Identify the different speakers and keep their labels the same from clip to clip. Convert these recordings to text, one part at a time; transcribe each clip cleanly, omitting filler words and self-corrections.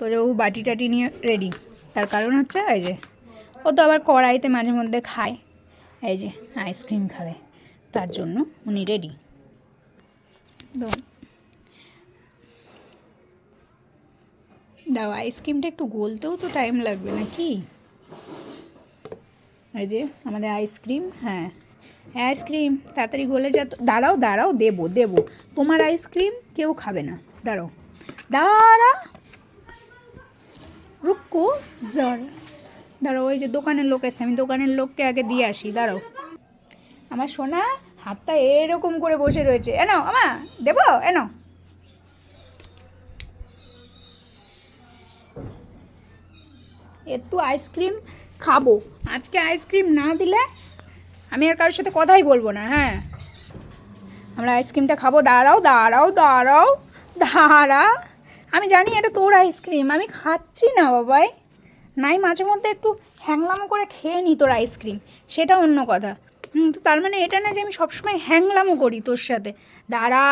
Speaker 1: তো ও বাটি টাটি নিয়ে রেডি। তার কারণ হচ্ছে এই যে ও তো আবার কড়াইতে মাঝে মধ্যে খায়, এই যে আইসক্রিম খাবে, তার জন্য উনি রেডি। তো দাও, আইসক্রিমটা একটু গলতেও তো টাইম লাগবে নাকি। এই যে আমাদের আইসক্রিম, হ্যাঁ আইসক্রিম তাড়াতাড়ি গলে যা। দাঁড়াও দাঁড়াও, দেবো দেবো, তোমার আইসক্রিম কেউ খাবে না, দাঁড়াও দাঁড়া, রুকো জরা, দাঁড়াও। ওই যে দোকানের লোক এসে, আমি দোকানের লোককে আগে দিয়ে আসি, দাঁড়াও। আমার সোনা হাতটা এরকম করে বসে রয়েছে, এনো আমা দেবো, এনো। একটু আইসক্রিম খাবো, আজকে আইসক্রিম না দিলে আমি আর কারোর সাথে কথাই বলবো না। হ্যাঁ, আমরা আইসক্রিমটা খাবো। দাঁড়াও দাঁড়াও দাঁড়াও দাঁড়া, আমি জানি এটা তোর আইসক্রিম, আমি খাচ্ছি না বাবাই। নাই মাঝে মধ্যে একটু হ্যাংলামো করে খেয়ে নিই তোর আইসক্রিম, সেটা অন্য কথা। তো তার মানে এটা না যে আমি সবসময় হ্যাংলামো করি তোর সাথে। দাঁড়া,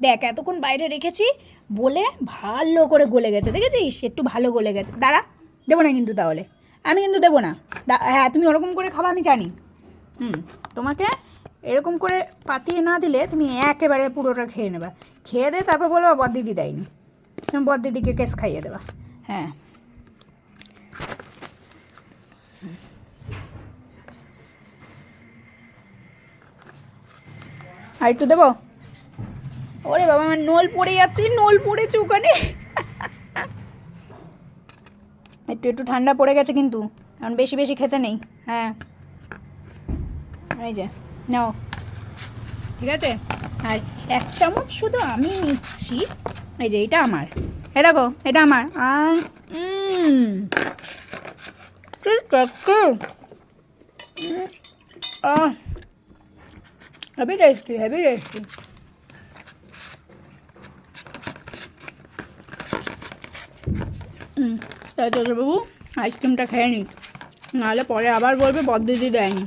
Speaker 1: দেখ এতক্ষণ বাইরে রেখেছি বলে ভালো করে গলে গেছে, দেখেছিস একটু ভালো গলে গেছে। দাঁড়া, দেবো না কিন্তু, তাহলে আমি কিন্তু দেবো না। হ্যাঁ, তুমি ওরকম করে খাবা আমি জানি। তোমাকে এরকম করে পাতিয়ে না দিলে তুমি একেবারে পুরোটা খেয়ে নেবা, খেয়ে দে তারপর বলবা বড়দিদি দেয়নি, তুমি বড়দিদিকে কেস খাইয়ে দেবা। হ্যাঁ, আর একটু দেবো। ওরে বাবা, আমার নল পড়ে যাচ্ছে, নল পড়েছে ওখানে। একটু একটু ঠান্ডা পড়ে গেছে কিন্তু, এখন বেশি বেশি খেতে নেই। হ্যাঁ, এই যে নাও, ঠিক আছে। আর 1 চামচ শুধু আমি নিচ্ছি, এই যে এটা আমার, এ দেখো এটা আমার। Heavy tasty, heavy tasty. তাই তো বাবু আইসক্রিমটা খেয়ে নিক, নাহলে পরে আবার বলবে বড়দিদি দেয়নি।